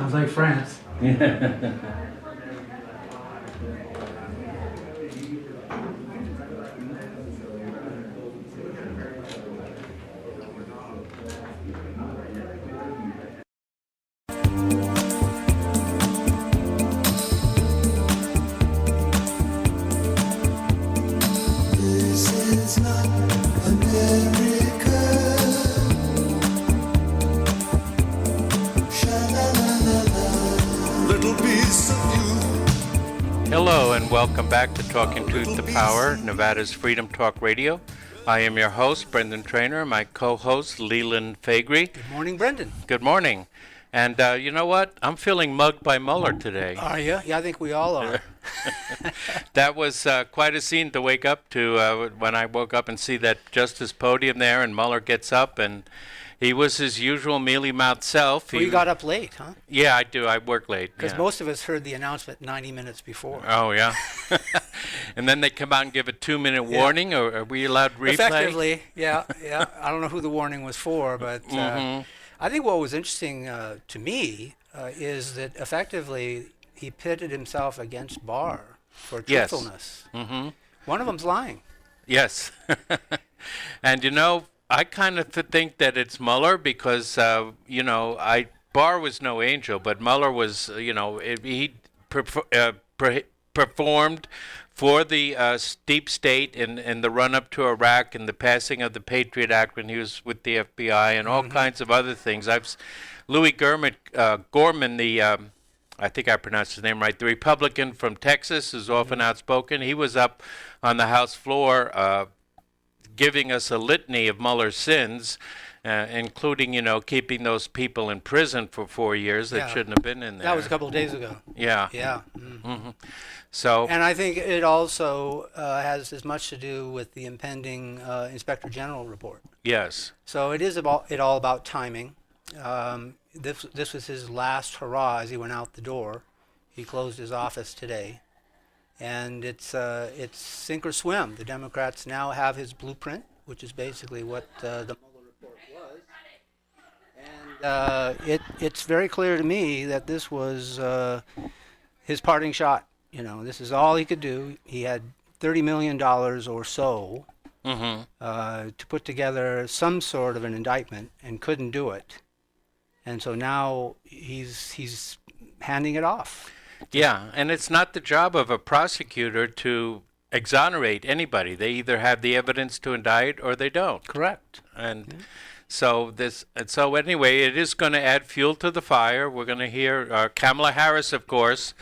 Sounds like France. Hello and welcome back to Talking Truth to Power, Nevada's Freedom Talk Radio. I am your host, Brendan Trainor, my co-host, Leland Faegre. Good morning, Brendan. Good morning. And you know what? I'm feeling mugged by Mueller today. Are you? Yeah, I think we all are. That was quite a scene to wake up to when I woke up and see that Justice podium there and Mueller gets up and he was his usual mealy-mouthed self. Well, you got up late, huh? Yeah, I do. I work late. Because most of us heard the announcement 90 minutes before. Oh, yeah. And then they come out and give a 2-minute warning, or are we allowed replay? Effectively, yeah. I don't know who the warning was for, but I think what was interesting to me is that effectively he pitted himself against Barr for truthfulness. Yes. Mm-hmm. One of them's lying. Yes. And, you know, I kind of think that it's Mueller because, Barr was no angel, but Mueller was, he performed for the deep state in the run-up to Iraq and the passing of the Patriot Act when he was with the FBI and all kinds of other things. Louis Gorman, I think I pronounced his name right, the Republican from Texas, is often outspoken. He was up on the House floor giving us a litany of Mueller's sins, including, keeping those people in prison for 4 years that shouldn't have been in there. That was a couple of days ago. Yeah. Yeah. So. And I think it also has as much to do with the impending Inspector General report. Yes. So it is all about timing. This was his last hurrah as he went out the door. He closed his office today. And it's sink or swim. The Democrats now have his blueprint, which is basically what the Mueller report was. And it's very clear to me that this was his parting shot. This is all he could do. He had $30 million or so to put together some sort of an indictment and couldn't do it. And so now he's handing it off. Yeah, and it's not the job of a prosecutor to exonerate anybody. They either have the evidence to indict or they don't. Correct. And so anyway, it is going to add fuel to the fire. We're going to hear Kamala Harris, of course,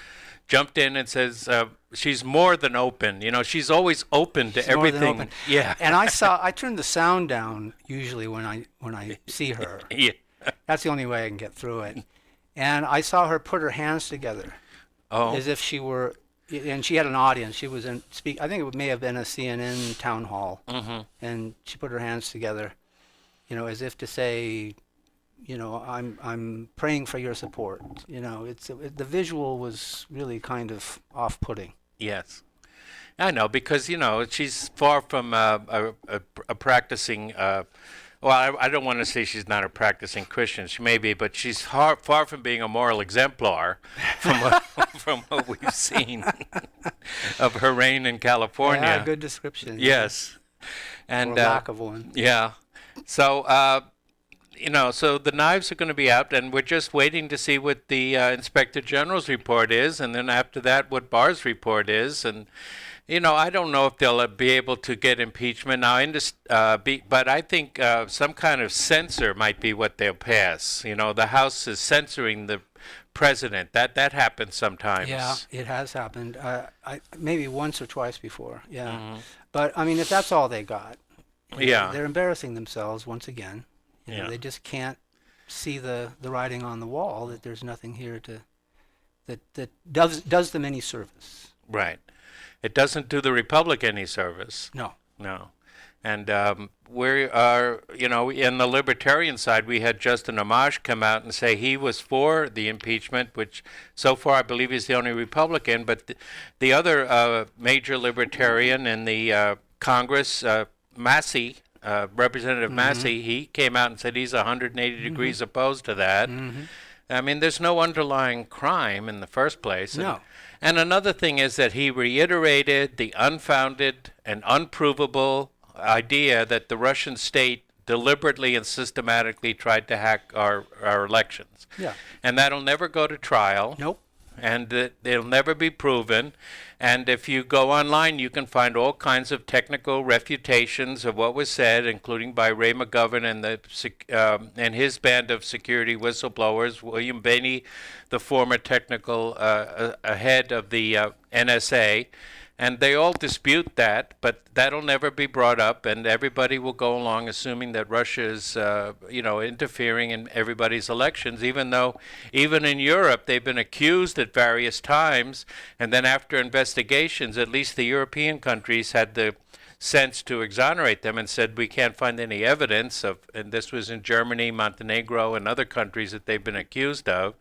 jumped in and says she's more than open. She's always open to everything. More than open. Yeah. And I turn the sound down usually when I see her. Yeah. That's the only way I can get through it. And I saw her put her hands together. Oh. As if she were, and she had an audience. She was I think it may have been a CNN town hall, and she put her hands together, as if to say, I'm praying for your support. The visual was really kind of off-putting. Yes, I know because she's far from a practicing. Well, I don't want to say she's not a practicing Christian. She may be, but she's far from being a moral exemplar from what we've seen of her reign in California. Yeah, good description. Yes. And or lack of one. Yeah. So, so the knives are going to be out, and we're just waiting to see what the Inspector General's report is, and then after that, what Barr's report is, and I don't know if they'll be able to get impeachment now. But I think some kind of censor might be what they'll pass. The House is censoring the president. That happens sometimes. Yeah, it has happened. Maybe once or twice before. Yeah, but I mean, if that's all they got, they're embarrassing themselves once again. They just can't see the writing on the wall that there's nothing here that does them any service. Right. It doesn't do the Republic any service. No. And we are, in the Libertarian side, we had Justin Amash come out and say he was for the impeachment, which so far I believe he's the only Republican. But the other major Libertarian in the Congress, Massey, Representative Massey, he came out and said he's 180 degrees opposed to that. I mean, there's no underlying crime in the first place. No. And another thing is that he reiterated the unfounded and unprovable idea that the Russian state deliberately and systematically tried to hack our elections. Yeah. And that'll never go to trial. Nope. And it'll never be proven. And if you go online, you can find all kinds of technical refutations of what was said, including by Ray McGovern and his band of security whistleblowers, William Bainey, the former technical head of the NSA. And they all dispute that, but that'll never be brought up, and everybody will go along assuming that Russia is, interfering in everybody's elections, even though even in Europe they've been accused at various times, and then after investigations, at least the European countries had the sense to exonerate them and said we can't find any evidence of, and this was in Germany, Montenegro, and other countries that they've been accused of.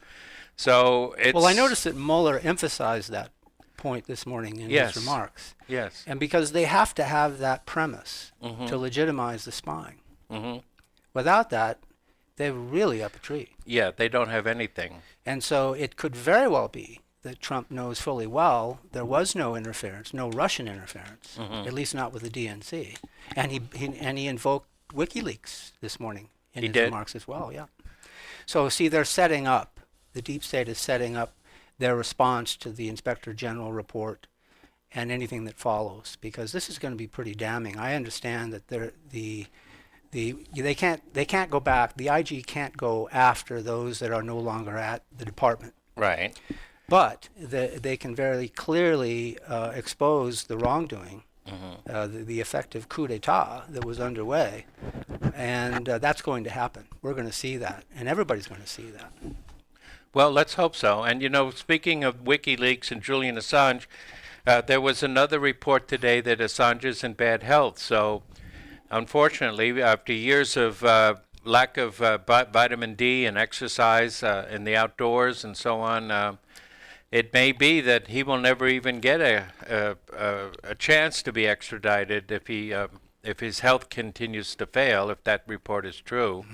So it's... Well, I noticed that Mueller emphasized that point this morning in his remarks. Yes. And because they have to have that premise to legitimize the spying. Without that, they're really up a tree. Yeah, they don't have anything. And so it could very well be that Trump knows fully well there was no interference, no Russian interference, at least not with the DNC. And he invoked WikiLeaks this morning in his remarks as well. Yeah. So see, they're setting up. The deep state is setting up their response to the Inspector General report and anything that follows, because this is going to be pretty damning. I understand that they can't go back. The IG can't go after those that are no longer at the department. Right. But they can very clearly expose the wrongdoing, the effective coup d'etat that was underway, and that's going to happen. We're going to see that, and everybody's going to see that. Well, let's hope so. And, speaking of WikiLeaks and Julian Assange, there was another report today that Assange is in bad health. So, unfortunately, after years of lack of vitamin D and exercise in the outdoors and so on, it may be that he will never even get a chance to be extradited if his health continues to fail, if that report is true.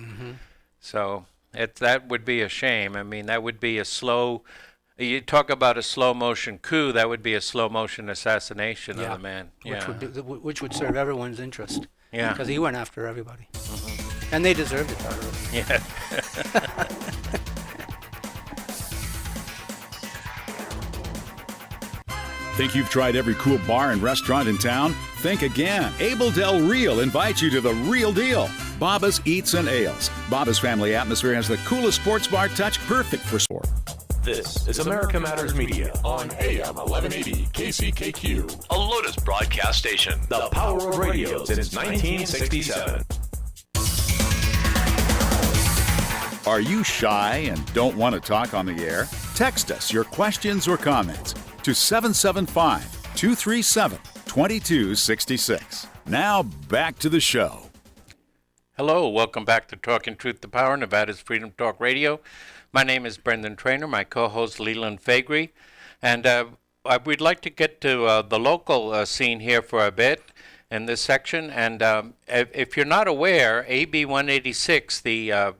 So... that would be a shame. I mean, that would be a slow... You talk about a slow-motion coup, that would be a slow-motion assassination of the man. Which would serve everyone's interest. Yeah. Because he went after everybody. And they deserved it, by the way. Yeah. Think you've tried every cool bar and restaurant in town? Think again. Abel Del Real invites you to the real deal. Baba's Eats and Ales. Baba's family atmosphere has the coolest sports bar touch, perfect for sport. This is America Matters Media on AM 1180 KCKQ, a Lotus broadcast station. The power of radio since 1967. Are you shy and don't want to talk on the air? Text us your questions or comments to 775-237-2266. Now back to the show. Hello, welcome back to Talking Truth to Power, Nevada's Freedom Talk Radio. My name is Brendan Trainor, my co-host Leland Faegre, and we'd like to get to the local scene here for a bit in this section. And if you're not aware, AB 186, the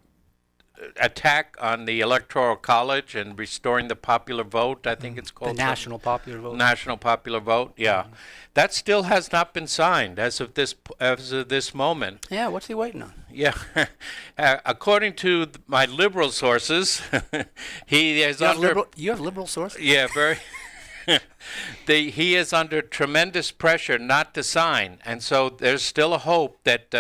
attack on the Electoral College and restoring the popular vote, I think it's called. The National Popular Vote. National Popular Vote, yeah. That still has not been signed as of this moment. Yeah, what's he waiting on? Yeah. According to my liberal sources, he is You have liberal sources? Yeah, very. He is under tremendous pressure not to sign, and so there's still a hope that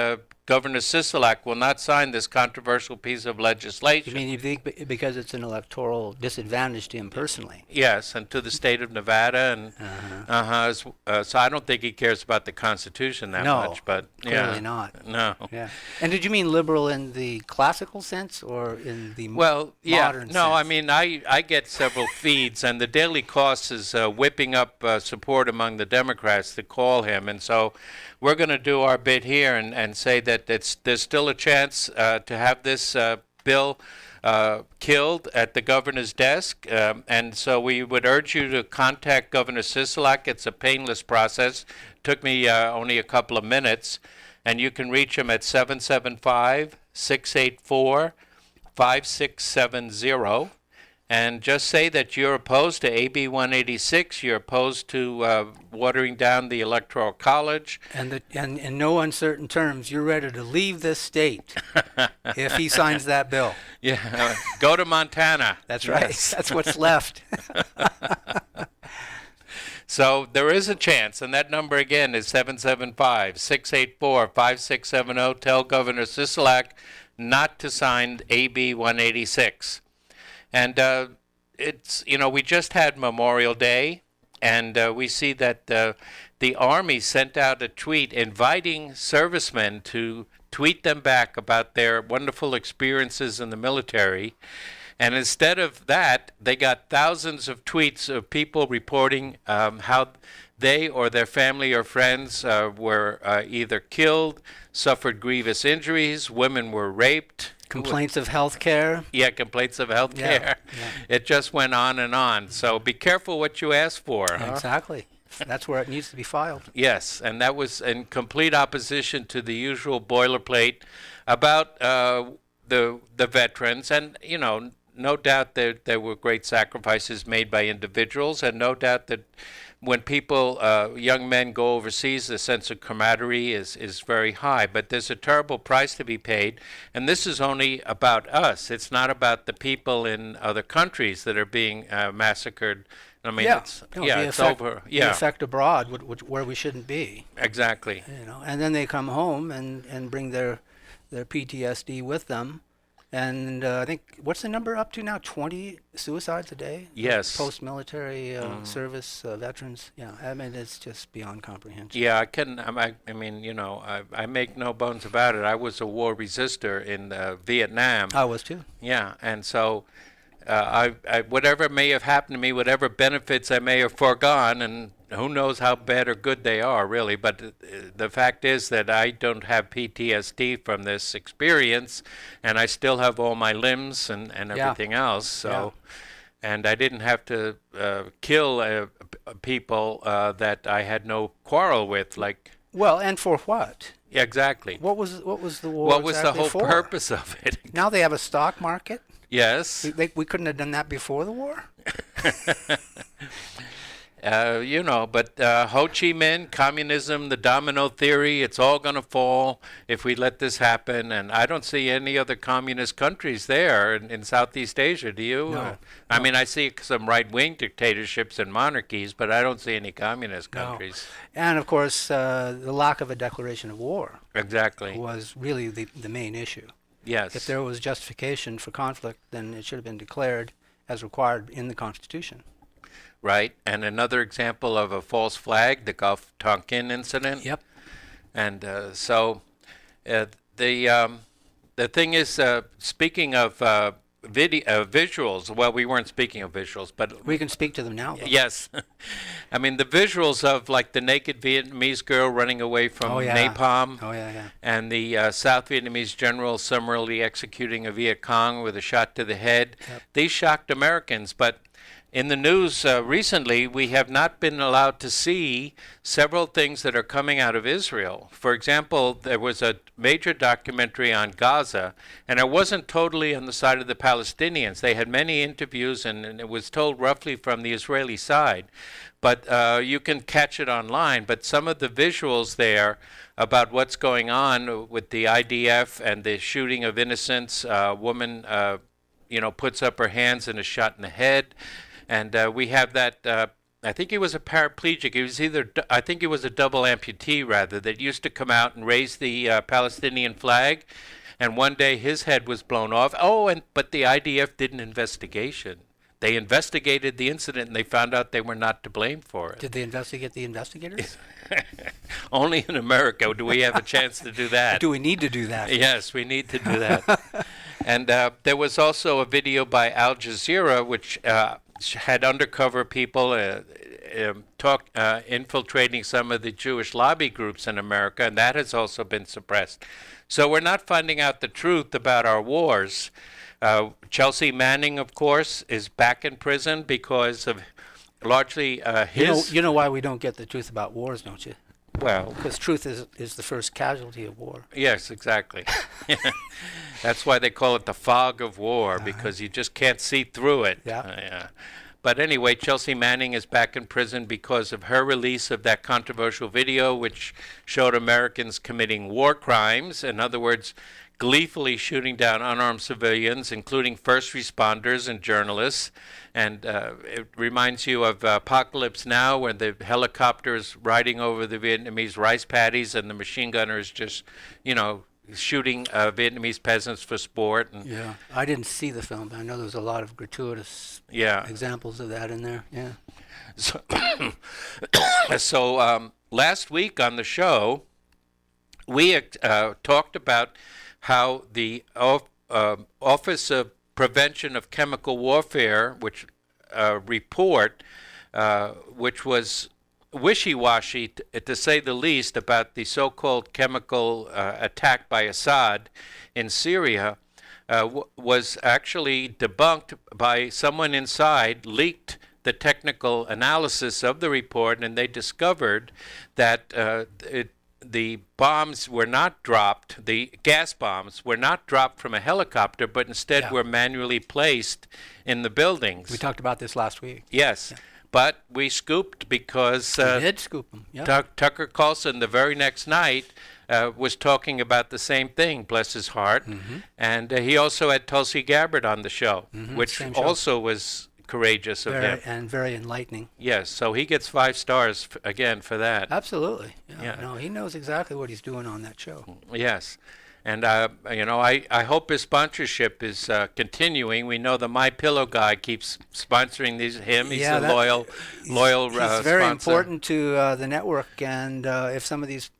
Governor Sisolak will not sign this controversial piece of legislation. You mean you think because it's an electoral disadvantage to him personally? Yes, and to the state of Nevada, and so I don't think he cares about the Constitution that much. But clearly not. No. Yeah. And did you mean liberal in the classical sense or in the modern sense? No, I mean I get several feeds, and the Daily Cost is whipping up support among the Democrats to call him, and so we're going to do our bit here and say that there's still a chance to have this bill killed at the governor's desk. And so we would urge you to contact Governor Sisolak. It's a painless process. It took me only a couple of minutes. And you can reach him at 775-684 5670. And just say that you're opposed to AB 186, you're opposed to watering down the Electoral College. And in no uncertain terms, you're ready to leave this state if he signs that bill. Yeah, go to Montana. That's right. Yes. That's what's left. So there is a chance, and that number again is 775-684-5670. Tell Governor Sisolak not to sign AB 186. And it's, we just had Memorial Day, and we see that the Army sent out a tweet inviting servicemen to tweet them back about their wonderful experiences in the military. And instead of that, they got thousands of tweets of people reporting how they or their family or friends were either killed, suffered grievous injuries, women were raped. Complaints of health care. Yeah, complaints of health care. Yeah. It just went on and on. So be careful what you ask for. Exactly. That's where it needs to be filed. Yes, and that was in complete opposition to the usual boilerplate about the veterans. And, no doubt that there were great sacrifices made by individuals, and no doubt that when people, young men go overseas, the sense of camaraderie is very high. But there's a terrible price to be paid, and this is only about us. It's not about the people in other countries that are being massacred. I mean, it's over. Yeah, the effect abroad, where we shouldn't be. Exactly. And then they come home and bring their PTSD with them. And I think, what's the number up to now? 20 suicides a day? Yes. Post-military service veterans. Yeah, I mean, it's just beyond comprehension. Yeah, I make no bones about it. I was a war resister in Vietnam. I was too. Yeah, and so I whatever may have happened to me, whatever benefits I may have foregone, and who knows how bad or good they are, really. But the fact is that I don't have PTSD from this experience, and I still have all my limbs and everything else. So, and I didn't have to kill people that I had no quarrel with, like. Well, and for what? Yeah, exactly. What was the war? What was the whole purpose of it? Now they have a stock market. Yes. We couldn't have done that before the war. But Ho Chi Minh, communism, the domino theory, it's all going to fall if we let this happen. And I don't see any other communist countries there in Southeast Asia, do you? No. I mean, I see some right-wing dictatorships and monarchies, but I don't see any communist countries. No. And, of course, the lack of a declaration of war was really the main issue. Yes. If there was justification for conflict, then it should have been declared as required in the Constitution. Right, and another example of a false flag, the Gulf Tonkin incident. Yep. And the thing is, speaking of visuals, well, we weren't speaking of visuals, but we can speak to them now, though. Yes. I mean, the visuals of, like, the naked Vietnamese girl running away from napalm. Oh, yeah. And the South Vietnamese general summarily executing a Viet Cong with a shot to the head. Yep. These shocked Americans, but in the news recently, we have not been allowed to see several things that are coming out of Israel. For example, there was a major documentary on Gaza, and it wasn't totally on the side of the Palestinians. They had many interviews, and it was told roughly from the Israeli side. But you can catch it online. But some of the visuals there about what's going on with the IDF and the shooting of innocents, a woman puts up her hands and is shot in the head. And we have that, I think he was a paraplegic. He was I think he was a double amputee, rather, that used to come out and raise the Palestinian flag. And one day his head was blown off. But the IDF did an investigation. They investigated the incident, and they found out they were not to blame for it. Did they investigate the investigators? Only in America do we have a chance to do that. Do we need to do that? Yes, we need to do that. And there was also a video by Al Jazeera, which had undercover people infiltrating some of the Jewish lobby groups in America, and that has also been suppressed. So we're not finding out the truth about our wars. Chelsea Manning, of course, is back in prison because of largely his... You know why we don't get the truth about wars, don't you? Well, because truth is the first casualty of war. yes, exactly. That's why they call it the fog of war, because you just can't see through it. Yeah. But anyway, Chelsea Manning is back in prison because of her release of that controversial video which showed Americans committing war crimes. In other words, gleefully shooting down unarmed civilians, including first responders and journalists. And it reminds you of Apocalypse Now, when the helicopter's riding over the Vietnamese rice paddies and the machine gunner is just, shooting Vietnamese peasants for sport. And Yeah, I didn't see the film, but I know there's a lot of gratuitous examples of that in there. Yeah. So last week on the show, we talked about how the Office of Prevention of Chemical Warfare, which report, which was wishy-washy, to say the least, about the so-called chemical attack by Assad in Syria, was actually debunked by someone inside, leaked the technical analysis of the report, and they discovered that the bombs were not dropped, the gas bombs were not dropped from a helicopter, but instead were manually placed in the buildings. We talked about this last week. Yes. Yeah. But we scooped because we did scoop them. Yep. Tucker Carlson the very next night was talking about the same thing, bless his heart. Mm-hmm. And he also had Tulsi Gabbard on the show, which also was courageous of him. And very enlightening. Yes, so he gets 5 stars again for that. Absolutely. Yeah. No, he knows exactly what he's doing on that show. Yes. And, I hope his sponsorship is continuing. We know the MyPillow guy keeps sponsoring him. He's a loyal He's very sponsor. important to the network, and if some of these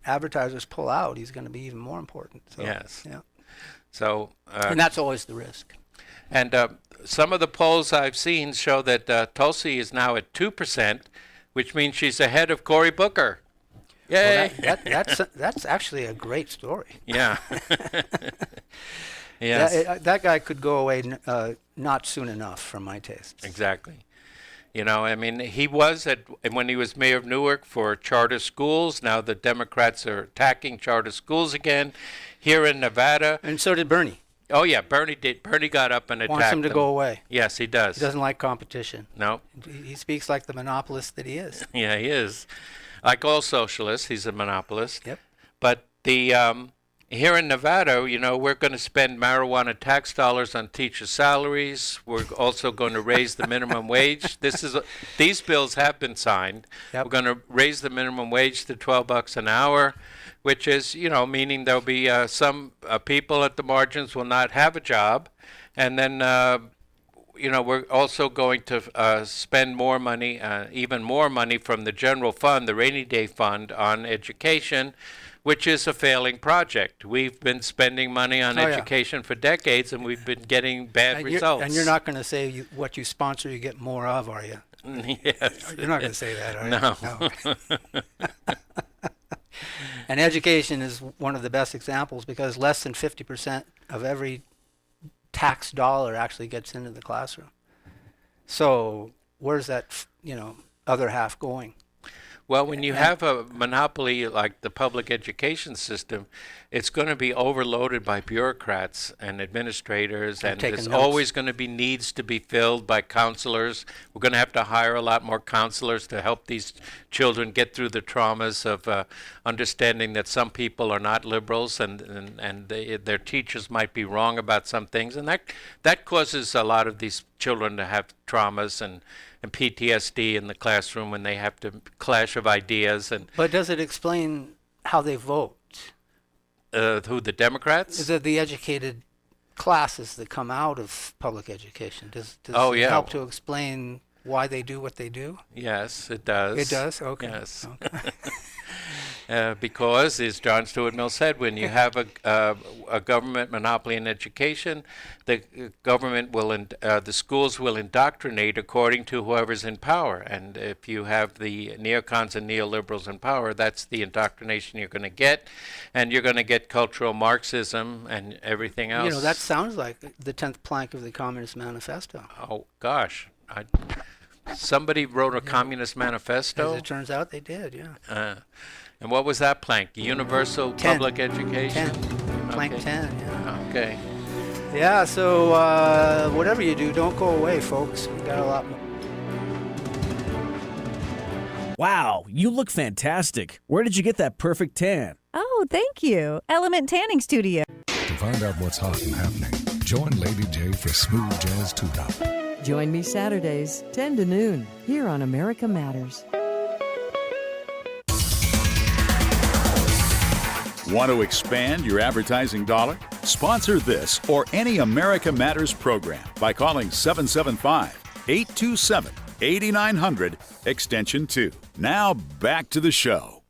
advertisers pull out, he's going to be even more important. So, yes. Yeah. So. And that's always the risk. And some of the polls I've seen show that Tulsi is now at 2%, which means she's ahead of Cory Booker. Yay! Well, that's actually a great story. Yeah. Yes. That guy could go away not soon enough, for my taste. Exactly. He was when he was mayor of Newark for charter schools. Now the Democrats are attacking charter schools again here in Nevada. And so did Bernie. Oh yeah, Bernie did. Bernie got up and attacked Wants him to go away. Yes, he does. He doesn't like competition. No. He speaks like the monopolist that he is. Yeah, he is. Like all socialists, he's a monopolist. Yep. But here in Nevada, we're going to spend marijuana tax dollars on teacher salaries. We're also going to raise the minimum wage. These bills have been signed. Yep. We're going to raise the minimum wage to $12 an hour, which is, meaning there'll be some people at the margins will not have a job, and then. We're also going to spend more money, even more money from the general fund, the rainy day fund, on education, which is a failing project. We've been spending money on education for decades, and we've been getting bad results. And you're not going to say what you sponsor, you get more of, are you? Yes. You're not going to say that, are you? No. And education is one of the best examples, because less than 50% of every tax dollar actually gets into the classroom. So where's that, other half going? Well, when you have a monopoly like the public education system, it's going to be overloaded by bureaucrats and administrators, and there's always going to be needs to be filled by counselors. We're going to have to hire a lot more counselors to help these children get through the traumas of understanding that some people are not liberals, and their teachers might be wrong about some things, and that causes a lot of these children to have traumas and PTSD in the classroom when they have to clash of ideas. But does it explain how they vote? Who, the Democrats? Is it the educated classes that come out of public education? Does it help to explain why they do what they do? Yes, it does. It does? Okay. Yes. Okay. Because, as John Stuart Mill said, when you have a government monopoly in education, the government the schools will indoctrinate according to whoever's in power. And if you have the neocons and neoliberals in power, that's the indoctrination you're going to get. And you're going to get cultural Marxism and everything else. That sounds like the 10th plank of the Communist Manifesto. Oh, gosh. somebody wrote a communist manifesto. As it turns out, they did, yeah. And what was that plank? Universal 10. public education? 10. Plank Okay. 10, yeah. Okay. Yeah, so whatever you do, don't go away, folks. We got a lot more. Wow, you look fantastic. Where did you get that perfect tan? Oh, thank you. Element Tanning Studio. To find out what's hot and happening, join Lady J for Smooth Jazz Tune-Up. Join me Saturdays, 10 to noon, here on America Matters. Want to expand your advertising dollar? Sponsor this or any America Matters program by calling 775-827-8900, extension 2. Now back to the show.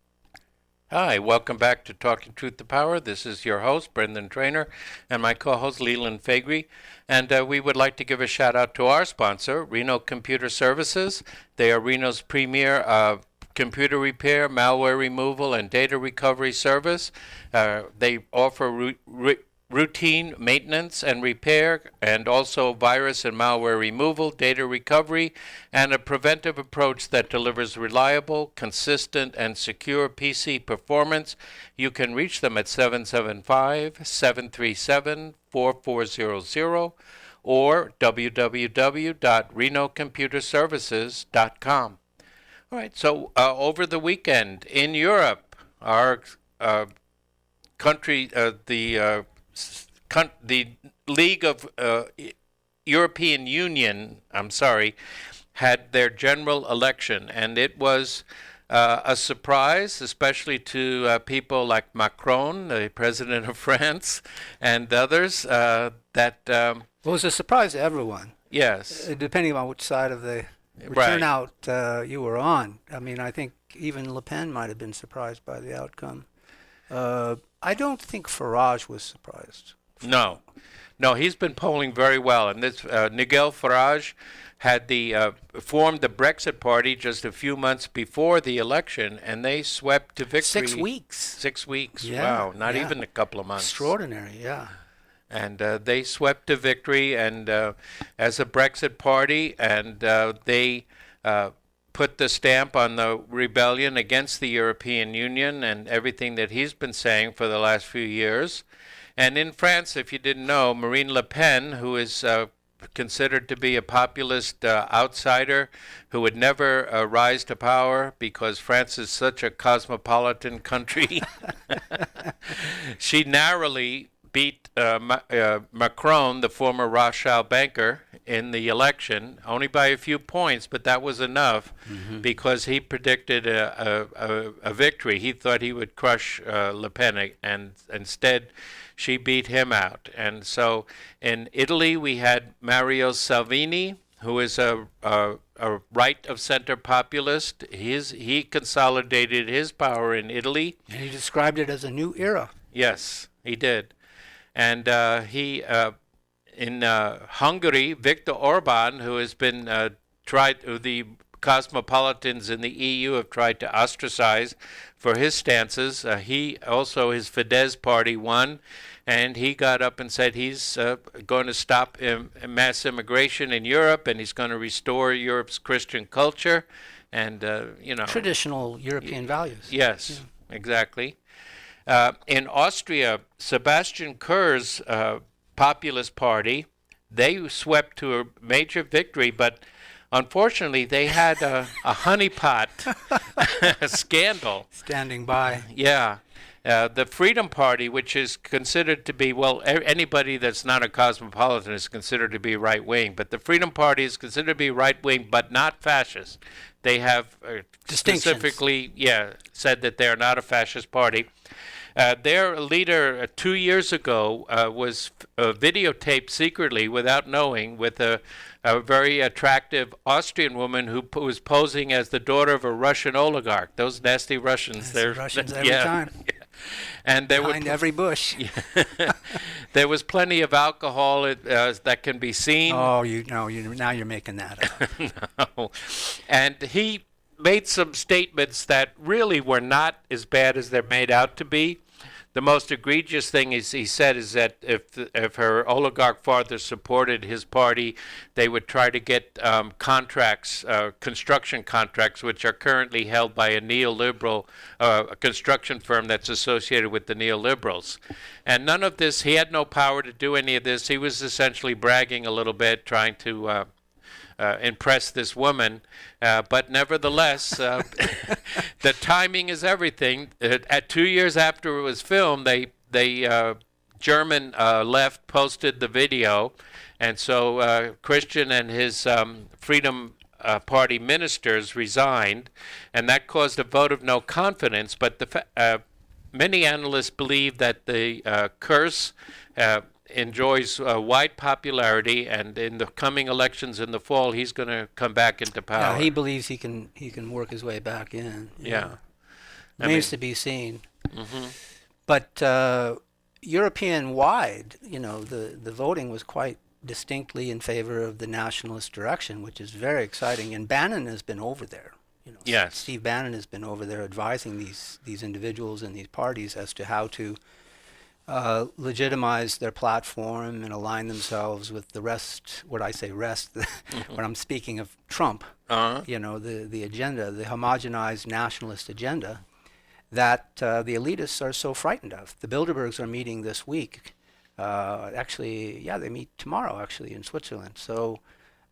Hi, welcome back to Talking Truth to Power. This is your host, Brendan Trainor, and my co-host, Leland Faegre. And we would like to give a shout-out to our sponsor, Reno Computer Services. They are Reno's premier computer repair, malware removal, and data recovery service. They offer routine maintenance and repair, and also virus and malware removal, data recovery, and a preventive approach that delivers reliable, consistent, and secure PC performance. You can reach them at 775-737-4400 or www.renocomputerservices.com. All right, so over the weekend in Europe, our country, the League of European Union, had their general election, and it was a surprise, especially to people like Macron, the president of France, and others. Well, it was a surprise to everyone. Yes. Depending on which side of the Right. turnout you were on. I mean, I think even Le Pen might have been surprised by the outcome. I don't think Farage was surprised. No, he's been polling very well, and this Nigel Farage had formed the Brexit Party just a few months before the election, and they swept to victory. 6 weeks. 6 weeks. Yeah, Wow, not yeah. even a couple of months. Extraordinary, yeah. And they swept to victory, and as a Brexit party, and they put the stamp on the rebellion against the European Union and everything that he's been saying for the last few years. And in France, if you didn't know, Marine Le Pen, who is considered to be a populist outsider who would never rise to power because France is such a cosmopolitan country, she narrowly beat Macron, the former Rothschild banker, in the election, only by a few points, but that was enough because he predicted a victory. He thought he would crush Le Pen, and instead she beat him out. And so in Italy, we had Mario Salvini, who is a right-of-center populist. He consolidated his power in Italy. And he described it as a new era. Yes, he did. And in Hungary, Viktor Orban, who has been the cosmopolitans in the EU have tried to ostracize for his stances. His Fidesz party won, and he got up and said he's going to stop mass immigration in Europe, and he's going to restore Europe's Christian culture, and Traditional European values. Yes, exactly. In Austria, Sebastian Kurz populist party, they swept to a major victory, but unfortunately they had a honeypot scandal. Standing by. Yeah. The Freedom Party, which is considered to be, anybody that's not a cosmopolitan is considered to be right-wing, but the Freedom Party is considered to be right-wing but not fascist. They have specifically said that they are not a fascist party. Their leader 2 years ago was videotaped secretly without knowing with a very attractive Austrian woman who was posing as the daughter of a Russian oligarch. Those nasty Russians. They're Russians every time. Yeah. And there behind every bush. There was plenty of alcohol that can be seen. Oh, now you're making that up. No. And he made some statements that really were not as bad as they're made out to be. the most egregious thing he said is that if her oligarch father supported his party, they would try to get contracts, construction contracts, which are currently held by a neoliberal a construction firm that's associated with the neoliberals. And none of this, he had no power to do any of this. He was essentially bragging a little bit, trying to impress this woman, but nevertheless, the timing is everything. At 2 years after it was filmed, they German left posted the video, and so Christian and his Freedom Party ministers resigned, and that caused a vote of no confidence. But many analysts believe that the curse enjoys wide popularity, and in the coming elections in the fall, he's going to come back into power. Yeah, he believes he can work his way back in. Yeah. Remains to be seen. Mm-hmm. But European-wide, the voting was quite distinctly in favor of the nationalist direction, which is very exciting. And Bannon has been over there. Yes. Steve Bannon has been over there advising these individuals and these parties as to how to legitimize their platform and align themselves with the rest, when I'm speaking of Trump, the agenda, the homogenized nationalist agenda that the elitists are so frightened of. The Bilderbergs are meeting this week. They meet tomorrow, actually, in Switzerland. So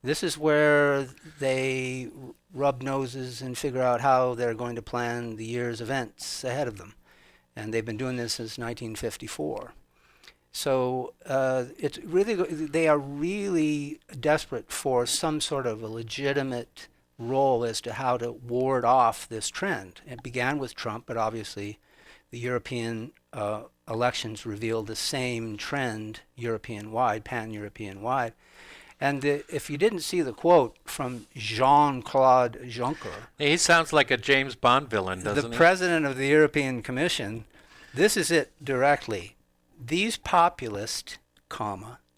this is where they rub noses and figure out how they're going to plan the year's events ahead of them. And they've been doing this since 1954. So they are really desperate for some sort of a legitimate role as to how to ward off this trend. It began with Trump, but obviously the European elections revealed the same trend European-wide, pan-European-wide. And if you didn't see the quote from Jean-Claude Juncker, he sounds like a James Bond villain, doesn't he? The president of the European Commission, this is it directly. These populist,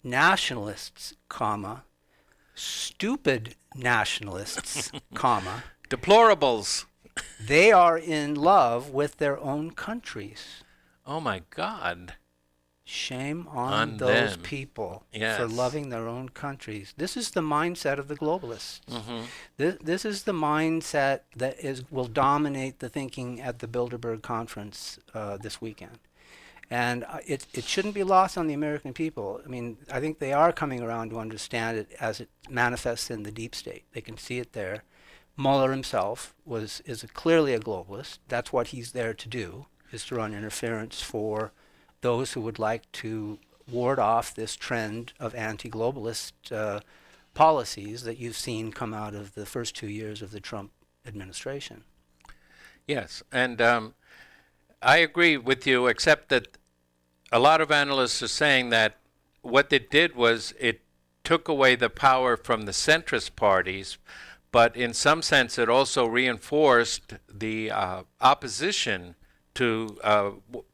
nationalists, stupid nationalists, deplorables. They are in love with their own countries. Oh my God. Shame on those them. people Yes. for loving their own countries. This is the mindset of the globalists. Mm-hmm. This is the mindset that will dominate the thinking at the Bilderberg conference this weekend. And it shouldn't be lost on the American people. I mean, I think they are coming around to understand it as it manifests in the deep state. They can see it there. Mueller himself is clearly a globalist. That's what he's there to do, is to run interference for those who would like to ward off this trend of anti-globalist policies that you've seen come out of the first 2 years of the Trump administration. Yes, and I agree with you, except that a lot of analysts are saying that what it did was it took away the power from the centrist parties, but in some sense it also reinforced the opposition to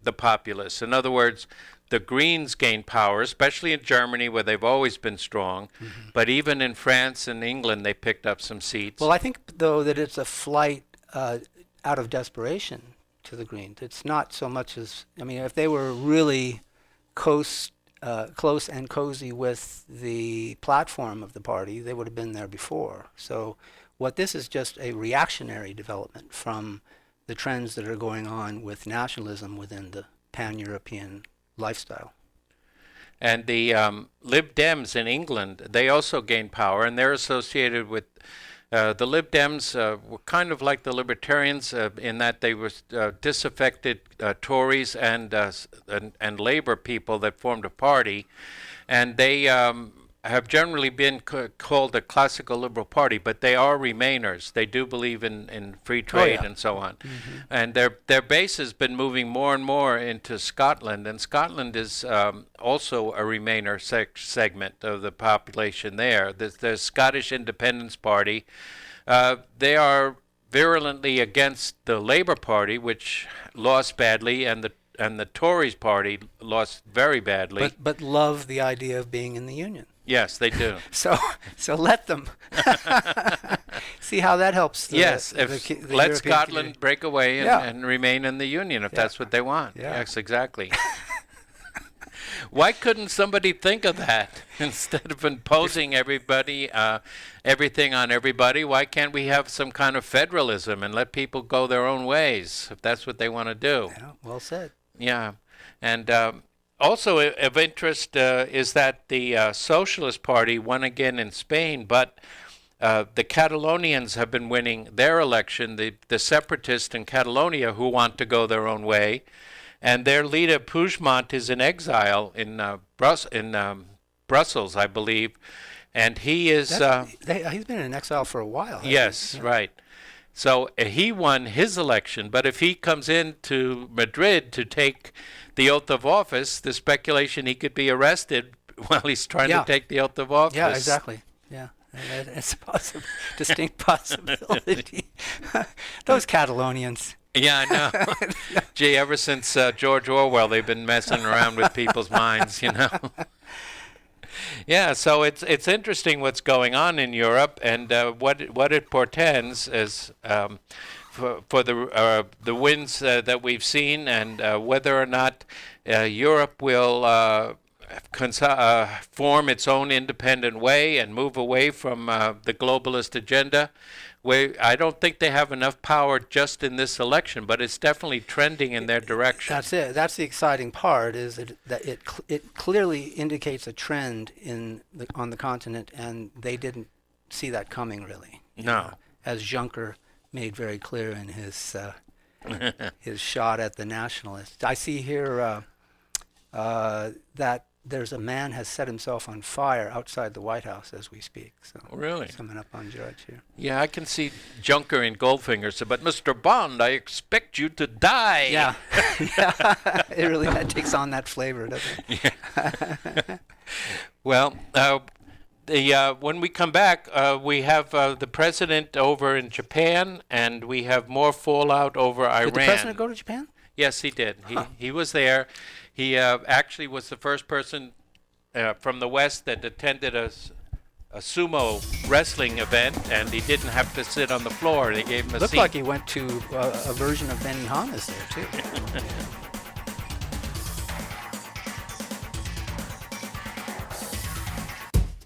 the populists. In other words, the Greens gained power, especially in Germany, where they've always been strong. Mm-hmm. But even in France and England, they picked up some seats. Well, I think, though, that it's a flight out of desperation to the Greens. It's not so much as, if they were really close and cozy with the platform of the party, they would have been there before. So what this is just a reactionary development from the trends that are going on with nationalism within the pan-European lifestyle. And the Lib Dems in England, they also gained power, and they're associated with the Lib Dems were kind of like the Libertarians in that they were disaffected Tories and Labour people that formed a party, and they have generally been called a classical liberal party, but they are Remainers. They do believe in free trade and so on. Mm-hmm. And their base has been moving more and more into Scotland, and Scotland is also a Remainer segment of the population there. The Scottish Independence Party, they are virulently against the Labour Party, which lost badly, and the Tories Party lost very badly. But love the idea of being in the Union. Yes, they do. So let them. See how that helps. Yes, the let European Scotland community. break away and remain in the Union if that's what they want. Yeah. Yes, exactly. Why couldn't somebody think of that instead of imposing everything on everybody? Why can't we have some kind of federalism and let people go their own ways if that's what they want to do? Yeah, well said. Yeah, and also of interest is that the Socialist Party won again in Spain, but the Catalonians have been winning their election, the separatists in Catalonia who want to go their own way. And their leader, Puigdemont, is in exile in Brussels, I believe. And he is... he's been in exile for a while. Yes, right. So he won his election. But if he comes into Madrid to take the oath of office, the speculation he could be arrested while he's trying to take the oath of office. Yeah, exactly. Yeah. It's a distinct possibility. Those Catalonians. Yeah, I know. Gee, ever since George Orwell, they've been messing around with people's minds, you know. Yeah, so it's interesting what's going on in Europe, and what it portends is for the wins that we've seen, and whether or not Europe will form its own independent way and move away from the globalist agenda. I don't think they have enough power just in this election, but it's definitely trending in their direction. That's it. That's the exciting part, is that it clearly indicates a trend on the continent, and they didn't see that coming, really. No. As Juncker made very clear in his his shot at the Nationalists. I see here that there's a man has set himself on fire outside the White House as we speak. So really? Coming up on Judge here. Yeah, I can see Juncker and Goldfinger said, but Mr. Bond, I expect you to die. Yeah. Yeah. It really takes on that flavor, doesn't it? Yeah. Well, when we come back, we have the president over in Japan, and we have more fallout over Iran. Did the president go to Japan? Yes, he did. He was there. He actually was the first person from the West that attended a sumo wrestling event, and he didn't have to sit on the floor. They gave him a seat. Looked like he went to a version of Benihana's there, too.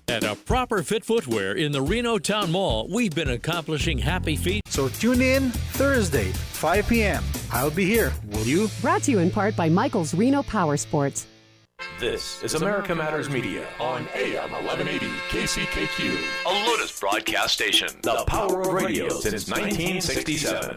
At a Proper Fit Footwear in the Reno Town Mall, we've been accomplishing happy feet. So tune in Thursday, 5 p.m. I'll be here. Will you? Brought to you in part by Michael's Reno Power Sports. This is America Matters Media on AM 1180 KCKQ, a Lotus broadcast station. The power of radio since 1967.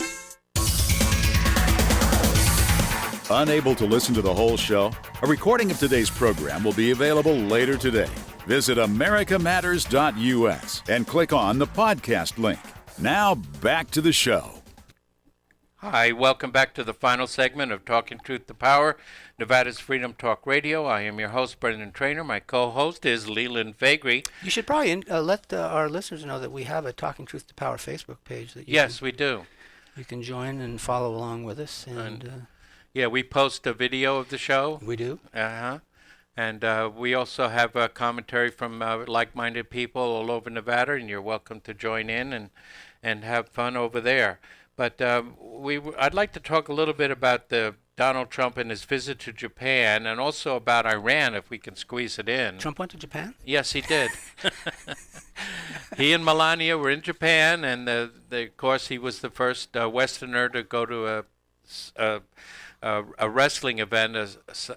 Unable to listen to the whole show? A recording of today's program will be available later today. Visit americamatters.us and click on the podcast link. Now back to the show. Hi, welcome back to the final segment of Talking Truth to Power, Nevada's Freedom Talk Radio. I am your host, Brendan Trainor. My co-host is Leland Faegre. You should probably let our listeners know that we have a Talking Truth to Power Facebook page. That we do. You can join and follow along with us. And yeah, we post a video of the show. We do. Uh-huh. And we also have a commentary from like-minded people all over Nevada, and you're welcome to join in and have fun over there. But I'd like to talk a little bit about Donald Trump and his visit to Japan, and also about Iran, if we can squeeze it in. Trump went to Japan? Yes, he did. He and Melania were in Japan, and of course he was the first Westerner to go to a wrestling event.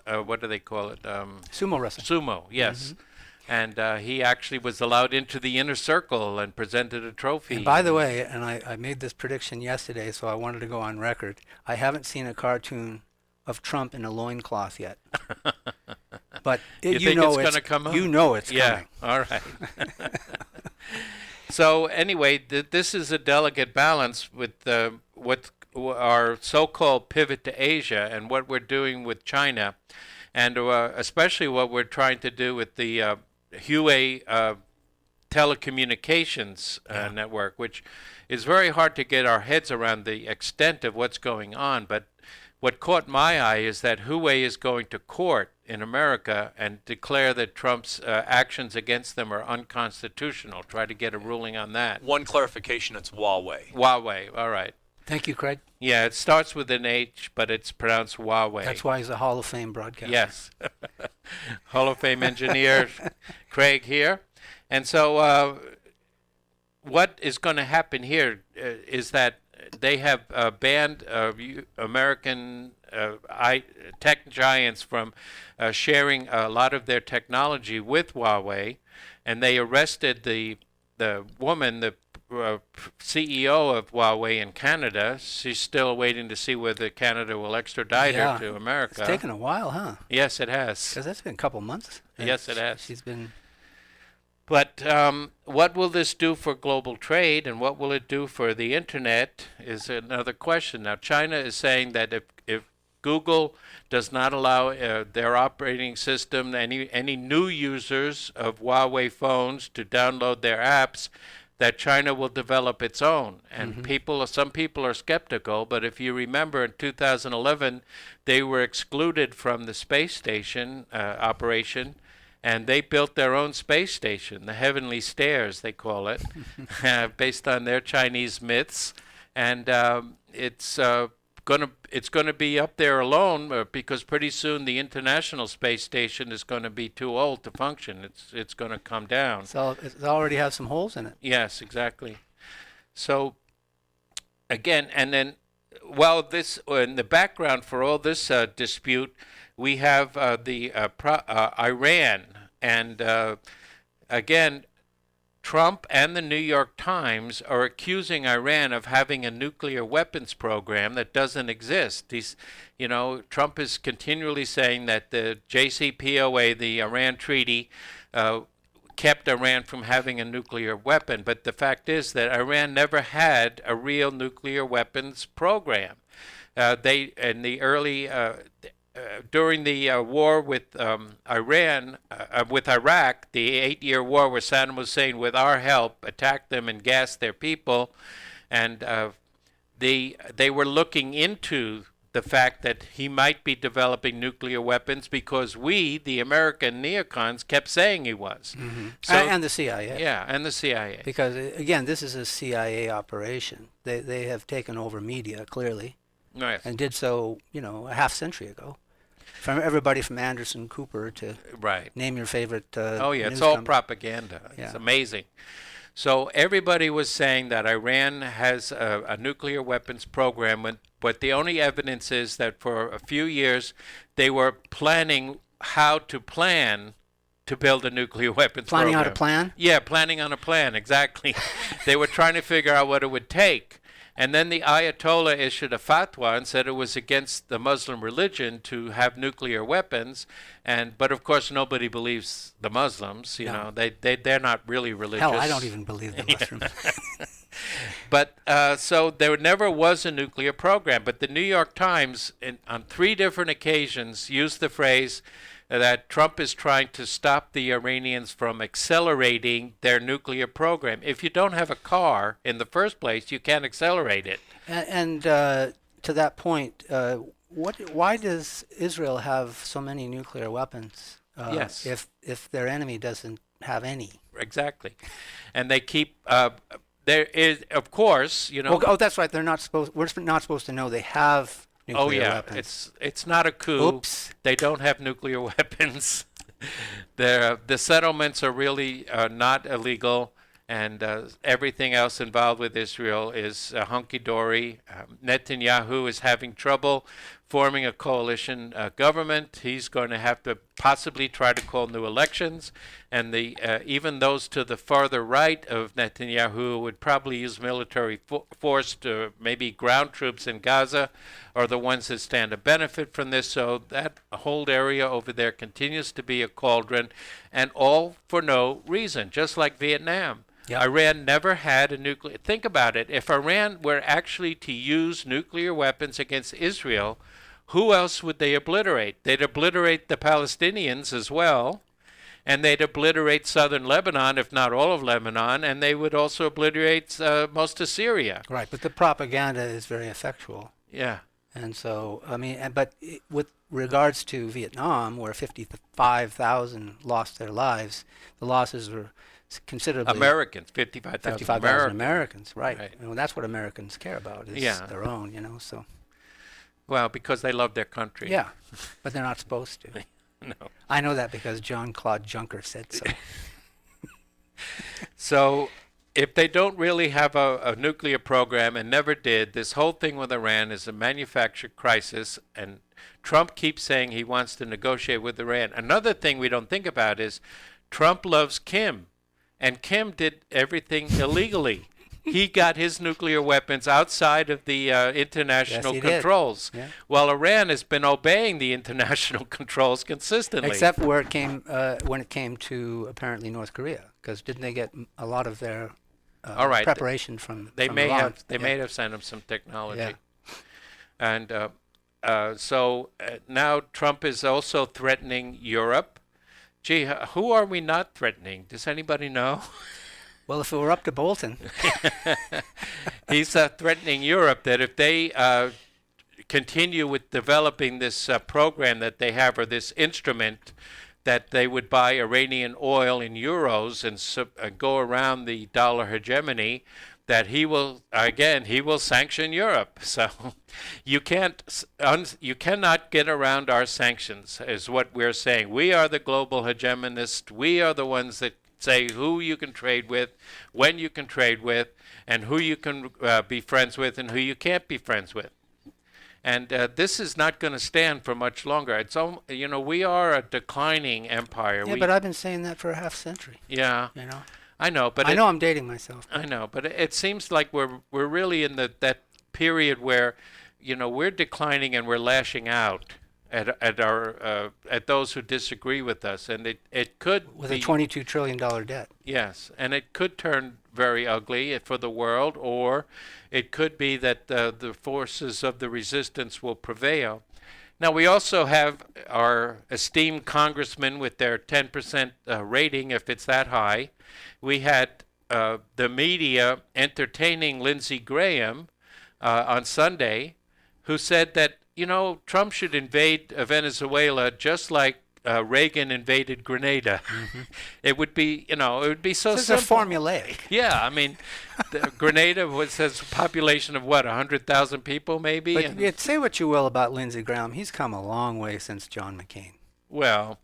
What do they call it? Sumo wrestling. Sumo, yes. Mm-hmm. And he actually was allowed into the inner circle and presented a trophy. And by the way, and I made this prediction yesterday, so I wanted to go on record. I haven't seen a cartoon of Trump in a loincloth yet. But you know it's going to come up? You know it's coming. Yeah, all right. So anyway, this is a delicate balance with what our so-called pivot to Asia and what we're doing with China, and especially what we're trying to do with the Hue telecommunications network, which is very hard to get our heads around the extent of what's going on. But what caught my eye is that Huawei is going to court in America and declare that Trump's actions against them are unconstitutional. Try to get a ruling on that. One clarification, it's Huawei. Huawei, all right. Thank you, Craig. Yeah, it starts with an H, but it's pronounced Huawei. That's why he's a Hall of Fame broadcaster. Yes. Hall of Fame engineer Craig here. And so what is going to happen here is that they have banned American tech giants from sharing a lot of their technology with Huawei, and they arrested the woman, the CEO of Huawei in Canada. She's still waiting to see whether Canada will extradite her to America. It's taken a while, huh? Yes, it has. Because that's been a couple months. Yes, it has. She's been... But what will this do for global trade, and what will it do for the Internet is another question. Now, China is saying that if Google does not allow their operating system, any new users of Huawei phones to download their apps, that China will develop its own. And some people are skeptical, but if you remember in 2011, they were excluded from the space station operation, and they built their own space station, the Heavenly Stairs, they call it, based on their Chinese myths. And it's going to be up there alone because pretty soon the International Space Station is going to be too old to function. It's going to come down. So it already has some holes in it. Yes, exactly. So again, and then while this in the background for all this dispute, we have Iran, and again, Trump and the New York Times are accusing Iran of having a nuclear weapons program that doesn't exist. Trump is continually saying that the JCPOA, the Iran treaty, kept Iran from having a nuclear weapon. But the fact is that Iran never had a real nuclear weapons program. During the war with with Iraq, the 8-year war where Saddam Hussein, with our help, attacked them and gassed their people, and they were looking into the fact that he might be developing nuclear weapons because we, the American neocons, kept saying he was. So, and the CIA. Yeah, and the CIA. Because, again, this is a CIA operation. They have taken over media, clearly, and did so, a half century ago. From everybody from Anderson Cooper to name your favorite it's all propaganda. It's amazing. So everybody was saying that Iran has a nuclear weapons program, but the only evidence is that for a few years they were planning how to build a nuclear weapons program. Planning on a plan? Yeah, planning on a plan, exactly. They were trying to figure out what it would take. And then the Ayatollah issued a fatwa and said it was against the Muslim religion to have nuclear weapons. But of course, nobody believes the Muslims. They're not really religious. Hell, I don't even believe the Muslims. But so there never was a nuclear program. But the New York Times, on 3 different occasions, used the phrase that Trump is trying to stop the Iranians from accelerating their nuclear program. If you don't have a car in the first place, you can't accelerate it. And to that point, why does Israel have so many nuclear weapons? Yes. If their enemy doesn't have any. Exactly, and they keep. There is, of course, that's right. We're not supposed to know they have. Nuclear weapons. It's not a coup. Oops. They don't have nuclear weapons. The settlements are really not illegal, and everything else involved with Israel is hunky-dory. Netanyahu is having trouble forming a coalition government. He's going to have to possibly try to call new elections, and even those to the farther right of Netanyahu would probably use military force to maybe ground troops in Gaza are the ones that stand to benefit from this. So that whole area over there continues to be a cauldron, and all for no reason, just like Vietnam. Yep. Iran never had a nuclear... Think about it. If Iran were actually to use nuclear weapons against Israel, who else would they obliterate? They'd obliterate the Palestinians as well. and they'd obliterate southern Lebanon, if not all of Lebanon, and they would also obliterate most of Syria. Right, but the propaganda is very effectual. Yeah. And so, I mean, with regards to Vietnam, where 55,000 lost their lives, the losses were considerably... Americans, 55,000 Americans, right. And that's what Americans care about, is their own, so... Well, because they love their country. Yeah, but they're not supposed to. No. I know that because Jean-Claude Juncker said so. So, if they don't really have a nuclear program and never did, this whole thing with Iran is a manufactured crisis, and Trump keeps saying he wants to negotiate with Iran. Another thing we don't think about is Trump loves Kim, and Kim did everything illegally. He got his nuclear weapons outside of the international controls. Yeah. While Iran has been obeying the international controls consistently. Except where it came, when it came to apparently North Korea, because didn't they get a lot of their preparation from? They may have sent them some technology. And so now Trump is also threatening Europe. Gee, who are we not threatening? Does anybody know? Well, if it were up to Bolton. He's threatening Europe that if they continue with developing this program that they have, or this instrument, that they would buy Iranian oil in euros and go around the dollar hegemony, that he will sanction Europe. So you cannot get around our sanctions, is what we're saying. We are the global hegemonists. We are the ones that say who you can trade with, when you can trade with, and who you can be friends with and who you can't be friends with. And this is not going to stand for much longer. It's we are a declining empire. Yeah, but I've been saying that for a half century. Yeah. I know, but I know I'm dating myself. I know, but it seems like we're really in that period where, we're declining and we're lashing out at those who disagree with us, and it could with a $22 trillion debt. Yes, and it could turn very ugly for the world, or it could be that the forces of the resistance will prevail. Now, we also have our esteemed congressmen with their 10% rating, if it's that high. We had the media entertaining Lindsey Graham on Sunday, who said that, Trump should invade Venezuela just like Reagan invaded Grenada. Mm-hmm. It would be, it would be so simple. This is formulaic. Yeah, I mean, Grenada has a population of 100,000 people, maybe. But say what you will about Lindsey Graham, he's come a long way since John McCain. Well,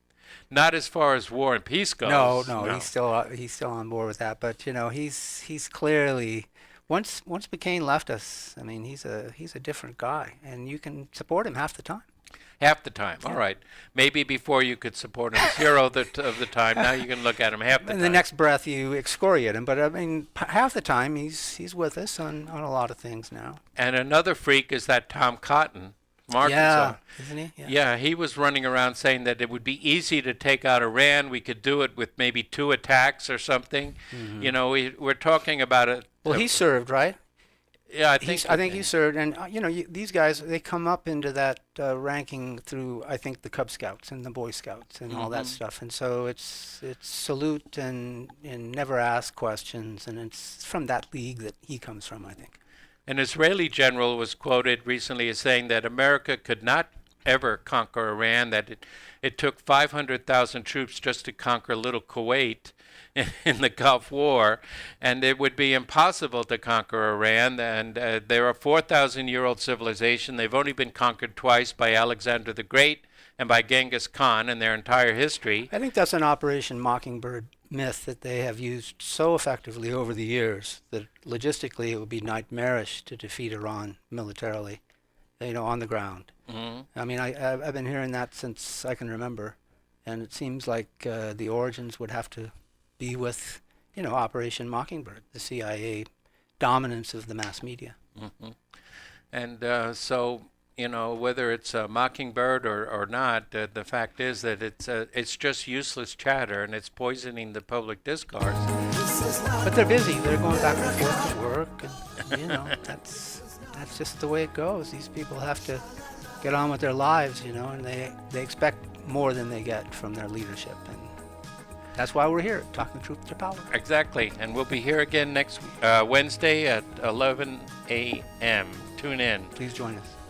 not as far as war and peace goes. No. He's still on board with that. But he's clearly. Once McCain left us, I mean, he's a different guy, and you can support him half the time. Half the time, all right. Maybe before you could support him 0 of the time. Now you can look at him half the time. In the next breath, you excoriate him. But I mean, half the time he's with us on a lot of things now. And another freak is that Tom Cotton, Arkansas. Yeah, isn't he? Yeah, he was running around saying that it would be easy to take out Iran. We could do it with maybe 2 attacks or something. Mm-hmm. We're talking about it. Well, he served, right? Yeah, I think he served, and these guys, they come up into that ranking through, I think, the Cub Scouts and the Boy Scouts and all that stuff, and so it's salute and never ask questions, and it's from that league that he comes from, I think. An Israeli general was quoted recently as saying that America could not ever conquer Iran, that it took 500,000 troops just to conquer little Kuwait in the Gulf War, and it would be impossible to conquer Iran. And they're a 4,000-year-old civilization. They've only been conquered twice, by Alexander the Great and by Genghis Khan in their entire history. I think that's an Operation Mockingbird myth that they have used so effectively over the years that logistically it would be nightmarish to defeat Iran militarily, on the ground. Mm-hmm. I mean, I've been hearing that since I can remember, and it seems like the origins would have to be with, Operation Mockingbird, the CIA dominance of the mass media. Mm-hmm. And so, whether it's a Mockingbird or not, the fact is that it's just useless chatter, and it's poisoning the public discourse. But they're busy. They're going back and forth to work, and that's just the way it goes. These people have to get on with their lives, and they expect more than they get from their leadership, and That's why we're here, talking truth to power. Exactly. And we'll be here again next Wednesday at 11 a.m. Tune in. Please join us.